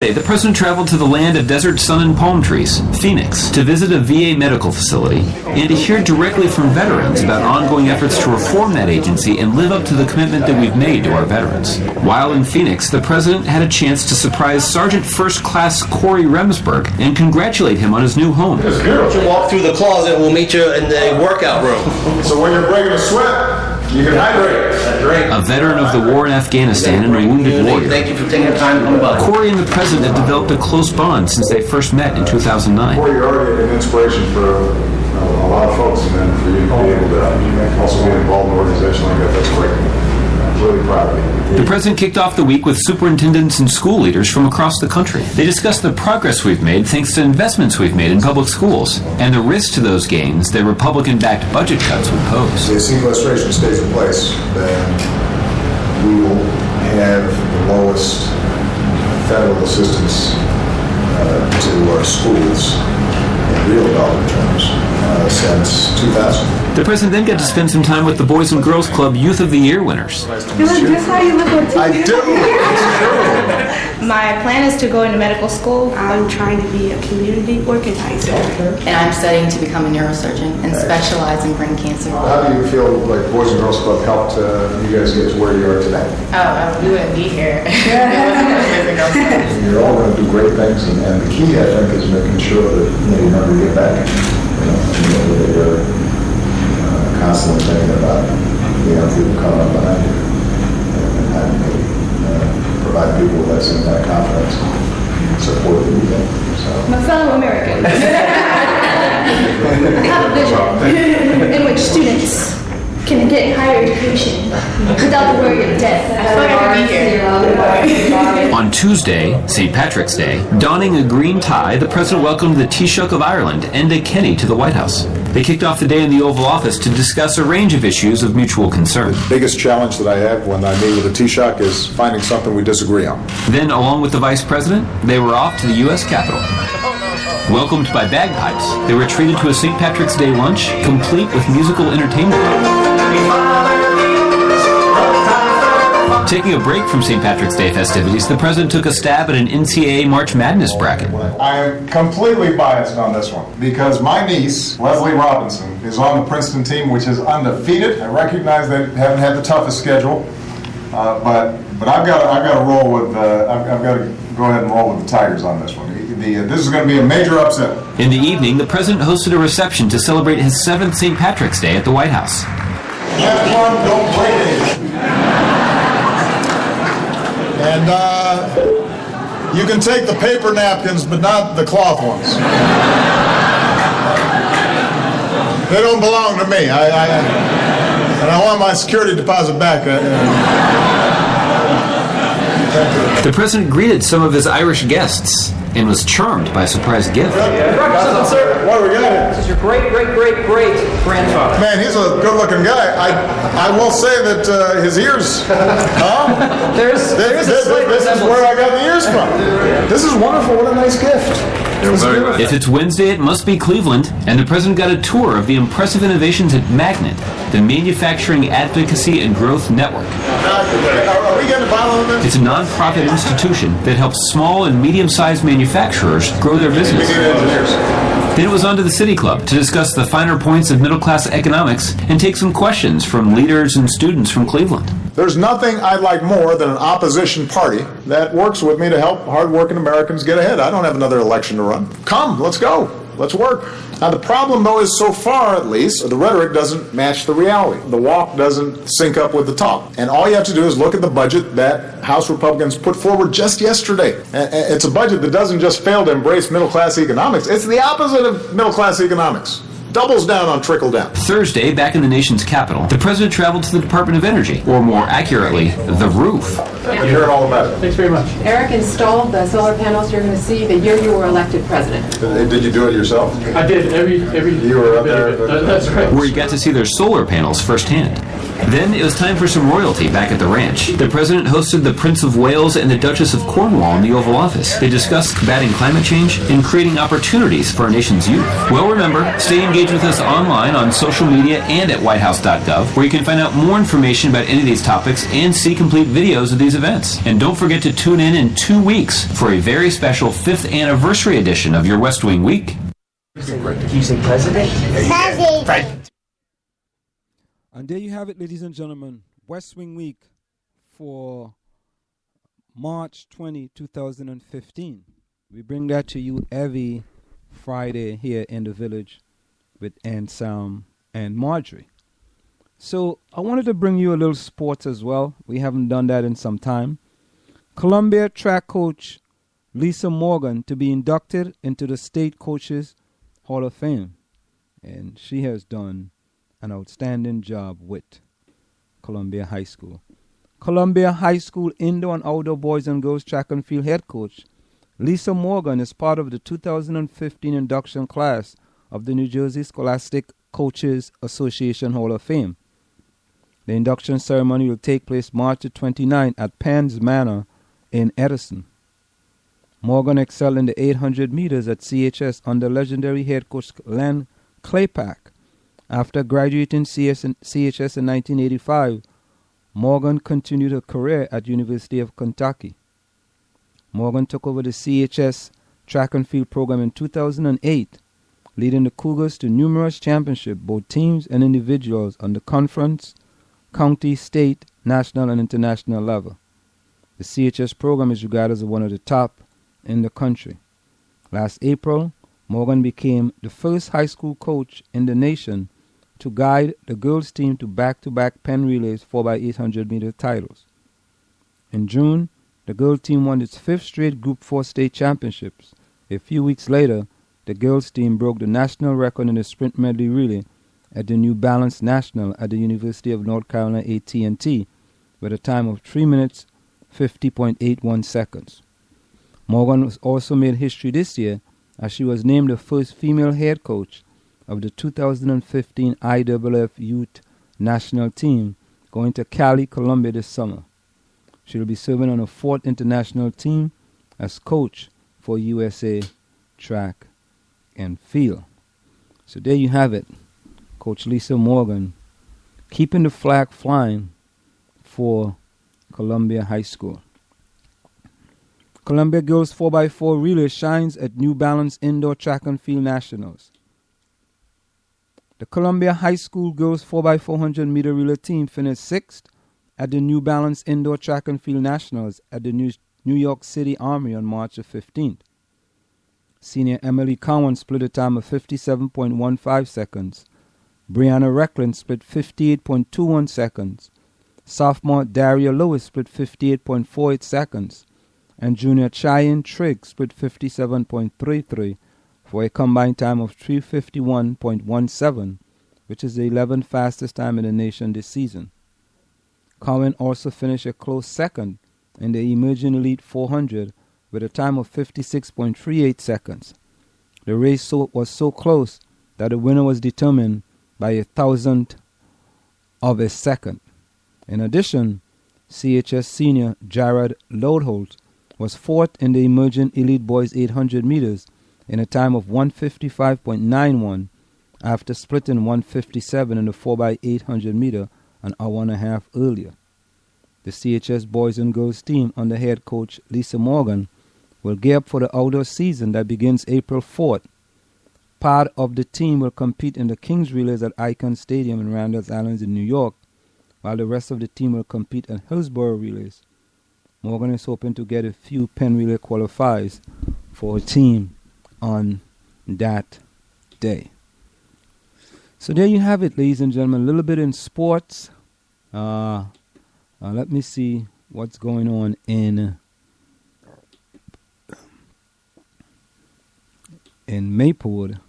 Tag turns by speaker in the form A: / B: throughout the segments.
A: The president traveled to the land of desert sun and palm trees, Phoenix, to visit a VA medical facility and to hear directly from veterans about ongoing efforts to reform that agency and live up to the commitment that we've made to our veterans. While in Phoenix, the president had a chance to surprise Sergeant First Class Corey Remsburg and congratulate him on his new home.
B: It's beautiful. Walk through the closet and we'll meet you in the workout room.
C: So when you're breaking a sweat, you can hydrate.
A: A veteran of the war in Afghanistan and a wounded warrior.
B: Thank you for taking the time to come by.
A: Corey and the president have developed a close bond since they first met in 2009.
C: Corey, you're already an inspiration for a lot of folks, and then for you to be able to also be involved in an organization like that, that's great. I'm really proud of you.
A: The president kicked off the week with superintendents and school leaders from across the country. They discussed the progress we've made thanks to investments we've made in public schools and the risk to those gains that Republican-backed budget cuts would pose.
C: If sequestration stays in place, then we will have the lowest federal assistance to our schools in real dollar terms since 2000.
A: The president then got to spend some time with the Boys and Girls Club Youth of the Year winners.
D: You're like, that's how you look on TV.
C: I do.
E: My plan is to go into medical school.
D: I'm trying to be a community organizer.
F: And I'm studying to become a neurosurgeon and specialize in brain cancer.
C: How do you feel like Boys and Girls Club helped you guys get to where you are today?
F: Oh, we wouldn't be here.
C: You're all going to do great things, and the key, I think, is making sure that you never get back. That you're constantly thinking about people coming up behind you and having to provide people with that same kind of confidence and support that you get. So.
E: My fellow Americans, I have a vision in which students can get higher education without the worry of death.
F: I feel like I could be here.
A: On Tuesday, St. Patrick's Day, donning a green tie, the president welcomed the Taoiseach of Ireland, Enda Kenny, to the White House. They kicked off the day in the Oval Office to discuss a range of issues of mutual concern.
C: The biggest challenge that I have when I meet with the Taoiseach is finding something we disagree on.
A: Then, along with the vice president, they were off to the U.S. Capitol. Welcomed by bagpipes, they were treated to a St. Patrick's Day lunch, complete with musical entertainment. Taking a break from St. Patrick's Day festivities, the president took a stab at an NCAA March Madness bracket.
C: I am completely biased on this one because my niece, Leslie Robinson, is on the Princeton team, which is undefeated. I recognize they haven't had the toughest schedule, but I've got to roll with I've got to go ahead and roll with the Tigers on this one. This is going to be a major upset.
A: In the evening, the president hosted a reception to celebrate his 7th St. Patrick's Day at the White House.
C: Have fun, don't break it. And you can take the paper napkins, but not the cloth ones. They don't belong to me. And I want my security deposit back.
A: The president greeted some of his Irish guests and was charmed by a surprise gift.
C: Sir, what do we got?
G: This is your great-great-great-great-grandfather.
C: Man, he's a good-looking guy. I will say that his ears.
G: There's
C: this is where I got the ears from. This is wonderful. What a nice gift.
A: If it's Wednesday, it must be Cleveland, and the president got a tour of the impressive innovations at Magnet, the Manufacturing Advocacy and Growth Network.
C: Are we getting a bottle of this?
A: It's a non-profit institution that helps small and medium-sized manufacturers grow their business.
C: We need engineers.
A: Then it was on to the City Club to discuss the finer points of middle-class economics and take some questions from leaders and students from Cleveland.
C: There's nothing I'd like more than an opposition party that works with me to help hardworking Americans get ahead. I don't have another election to run. Come, let's go. Let's work. Now, the problem, though, is so far, at least, the rhetoric doesn't match the reality. The walk doesn't sync up with the talk. And all you have to do is look at the budget that House Republicans put forward just yesterday. It's a budget that doesn't just fail to embrace middle-class economics. It's the opposite of middle-class economics. Doubles down on trickle down.
A: Thursday, back in the nation's capital, the president traveled to the Department of Energy, or more accurately, the roof.
C: You heard all about it.
G: Thanks very much.
H: Eric installed the solar panels you're going to see the year you were elected president.
C: Did you do it yourself?
G: I did every
C: You were up
G: bit
C: there.
G: of it. That's right.
A: Where he got to see their solar panels firsthand. Then it was time for some royalty back at the ranch. The president hosted the Prince of Wales and the Duchess of Cornwall in the Oval Office. They discussed combating climate change and creating opportunities for our nation's youth. Well, remember, stay engaged with us online on social media and at whitehouse.gov, where you can find out more information about any of these topics and see complete videos of these events. And don't forget to tune in 2 weeks for a very special 5th anniversary edition of your West Wing Week.
G: You say president?
I: And there you have it, ladies and gentlemen. West Wing Week for March 20, 2015. We bring that to you every Friday here in the village with Sam and Marjorie. So I wanted to bring you a little sports as well. We haven't done that in some time. Columbia track coach Lisa Morgan to be inducted into the State Coaches Hall of Fame. And she has done an outstanding job with Columbia High School. Columbia High School indoor and outdoor boys and girls track and field head coach Lisa Morgan is part of the 2015 induction class of the New Jersey Scholastic Coaches Association Hall of Fame. The induction ceremony will take place March 29 at Penn's Manor in Edison. Morgan excelled in the 800 meters at CHS under legendary head coach Len Claypack. After graduating CHS in 1985, Morgan continued her career at University of Kentucky. Morgan took over the CHS track and field program in 2008, leading the Cougars to numerous championships, both teams and individuals, on the conference, county, state, national, and international level. The CHS program is regarded as one of the top in the country. Last April, Morgan became the first high school coach in the nation to guide the girls' team to back-to-back Penn Relays 4x800 meter titles. In June, the girls' team won its 5th straight Group 4 state championships. A few weeks later, the girls' team broke the national record in the sprint medley relay at the New Balance National at the University of North Carolina AT&T with a time of 3 minutes 50.81 seconds. Morgan also made history this year as she was named the first female head coach of the 2015 IAAF Youth National Team going to Cali, Colombia this summer. She will be serving on a 4th international team as coach for USA Track and Field. So there you have it. Coach Lisa Morgan keeping the flag flying for Columbia High School. Columbia Girls 4x4 Relay shines at New Balance Indoor Track and Field Nationals. The Columbia High School Girls 4x400 meter relay team finished 6th at the New Balance Indoor Track and Field Nationals at the New York City Armory on March 15th. Senior Emily Cowan split a time of 57.15 seconds. Brianna Reckland split 58.21 seconds. Sophomore Daria Lewis split 58.48 seconds. And junior Cheyenne Trigg split 57.33 for a combined time of 351.17, which is the 11th fastest time in the nation this season. Cowan also finished a close second in the Emerging Elite 400 with a time of 56.38 seconds. The race was so close that the winner was determined by 1,000th of a second. In addition, CHS senior Jared Lodeholt was 4th in the Emerging Elite Boys 800 meters in a time of 155.91 after splitting 157 in the 4x800 meter an hour and a half earlier. The CHS boys and girls team under head coach Lisa Morgan will gear up for the outdoor season that begins April 4th. Part of the team will compete in the Kings Relays at Icahn Stadium in Randall's Island in New York, while the rest of the team will compete at Hillsborough Relays. Morgan is hoping to get a few Penn Relay qualifiers for her team on that day. So there you have it, ladies and gentlemen. A little bit in sports. Let me see what's going on in Maplewood.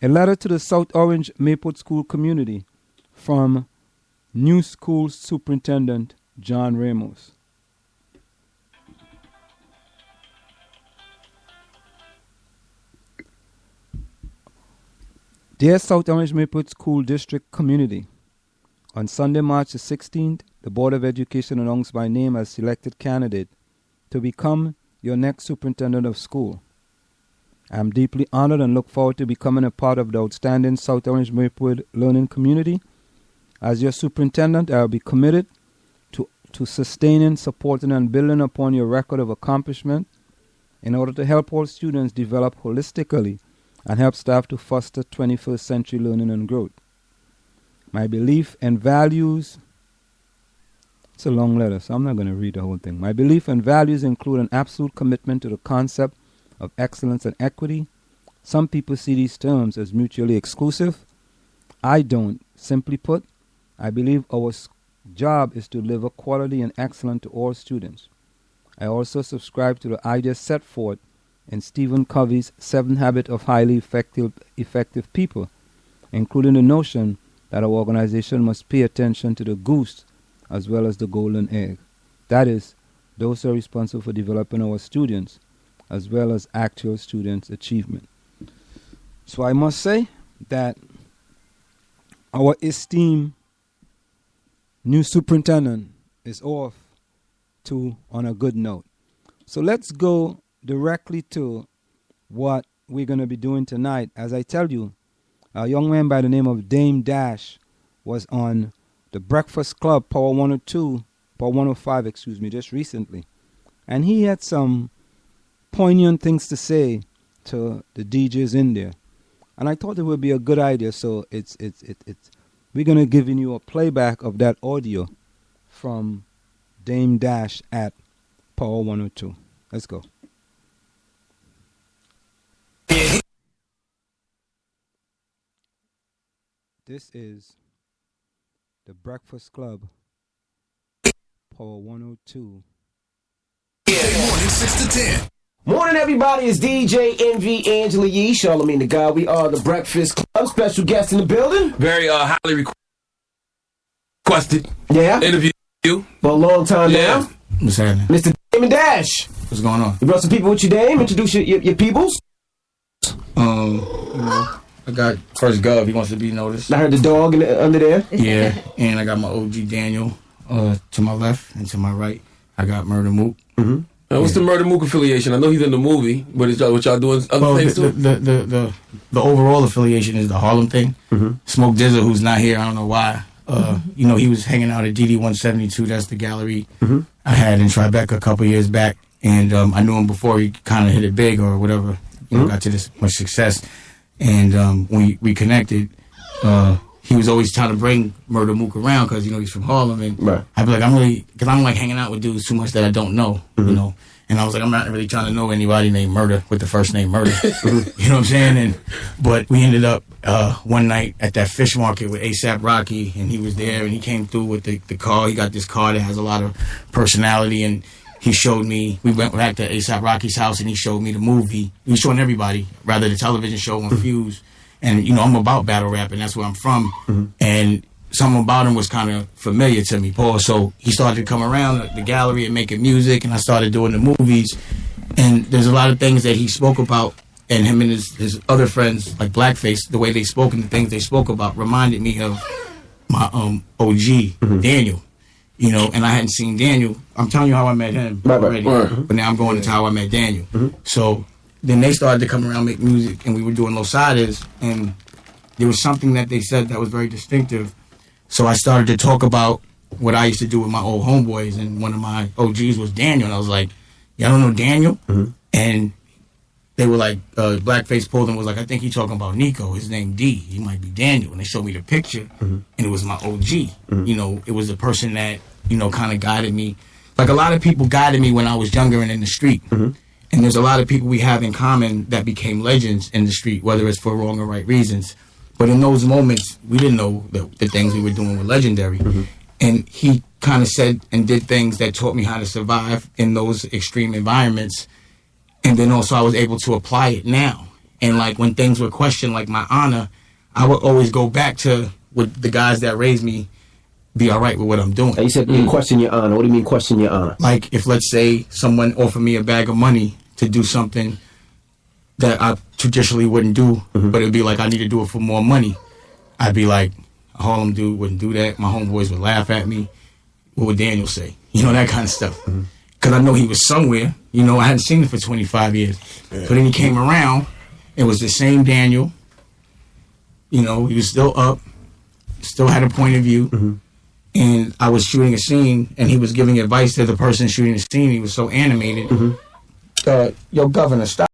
I: A letter to the South Orange Maplewood School community from new school superintendent John Ramos. Dear South Orange Maplewood School District community, On Sunday, March the 16th, the Board of Education announced my name as selected candidate to become your next superintendent of school. I am deeply honored and look forward to becoming a part of the outstanding South Orange Maplewood learning community. As your superintendent, I will be committed to sustaining, supporting, and building upon your record of accomplishment in order to help all students develop holistically and help staff to foster 21st century learning and growth. My belief and values, it's a long letter, so I'm not going to read the whole thing. My belief and values include an absolute commitment to the concept of excellence and equity. Some people see these terms as mutually exclusive. I don't. Simply put, I believe our job is to deliver quality and excellence to all students. I also subscribe to the ideas set forth in Stephen Covey's 7 Habits of Highly Effective People, including the notion that our organization must pay attention to the goose as well as the golden egg. That is, those who are responsible for developing our students as well as actual students' achievement. So I must say that our esteemed new superintendent is off on a good note. So let's go directly to what we're going to be doing tonight. As I tell you, a young man by the name of Dame Dash was on the Breakfast Club, Power 105, just recently. And he had some poignant things to say to the DJs in there. And I thought it would be a good idea, so we're going to give you a playback of that audio from Dame Dash at Power 102. Let's go. This is the Breakfast Club, Power 102.
J: Morning 6 to 10.
G: Morning, everybody. It's DJ Envy Angela Yee, Charlamagne the God. We are the Breakfast Club. Special guest in the building.
J: Very highly requested.
G: Yeah.
J: Interview.
G: For a long time now.
J: What's happening?
G: Mr. Damon Dash.
J: What's going on?
G: You brought some people with you, Dame. Introduce your peoples.
J: I got First Gov. He wants to be noticed.
G: I heard the dog under there.
J: Yeah. And I got my OG Daniel to my left, and to my right, I got Murder Mook.
G: Mm-hmm.
K: What's the Murder Mook affiliation? I know he's in the movie, but is what y'all doing other things too?
J: The overall affiliation is the Harlem thing.
G: Mm-hmm.
J: Smoke Dizzle, who's not here, I don't know why. He was hanging out at DD 172. That's the gallery I had in Tribeca a couple years back, and I knew him before he kind of hit it big or whatever. Got to this much success, and when we connected, he was always trying to bring Murder Mook around because he's from Harlem, and I'd be like, because I don't like hanging out with dudes too much that I don't know, And I was like, I'm not really trying to know anybody named Murder with the first name Murder. You know what I'm saying? But we ended up one night at that fish market with A$AP Rocky, and he was there, and he came through with the car. He got this car that has a lot of personality, and he showed me. We went back to A$AP Rocky's house, and he showed me the movie. He was showing everybody, rather the television show on Fuse. And, I'm about battle rap, and that's where I'm from. And something about him was kind of familiar to me, Paul. So he started to come around the gallery and making music, and I started doing the movies. And there's a lot of things that he spoke about, and him and his other friends, like Blackface, the way they spoke and the things they spoke about reminded me of my OG, Daniel. And I hadn't seen Daniel. I'm telling you how I met him already. But now I'm going into how I met Daniel. So then they started to come around, make music, and we were doing Losadas, and there was something that they said that was very distinctive. So I started to talk about what I used to do with my old homeboys, and one of my OGs was Daniel, and I was like, y'all don't know Daniel? And they were like, Blackface pulled and was like, I think he's talking about Nico. His name D. He might be Daniel. And they showed me the picture, and it was my OG. It was the person that, kind of guided me. Like a lot of people guided me when I was younger and in the street. And there's a lot of people we have in common that became legends in the street, whether it's for wrong or right reasons. But in those moments, we didn't know the things we were doing were legendary. And he kind of said and did things that taught me how to survive in those extreme environments. And then also I was able to apply it now. And like when things were questioned, like my honor, I would always go back to would the guys that raised me be all right with what I'm doing.
G: You said you question your honor. What do you mean question your honor?
J: Like if, let's say, someone offered me a bag of money to do something that I traditionally wouldn't do, but it'd be like I need to do it for more money. I'd be like, A Harlem dude wouldn't do that. My homeboys would laugh at me. What would Daniel say? You know, that kind of stuff. Because I know he was somewhere. You know, I hadn't seen him for 25 years. Yeah. But then he came around. It was the same Daniel. You know, he was still up. Still had a point of view. And I was shooting a scene, and he was giving advice to the person shooting the scene. He was so animated. Yo, Governor, stop.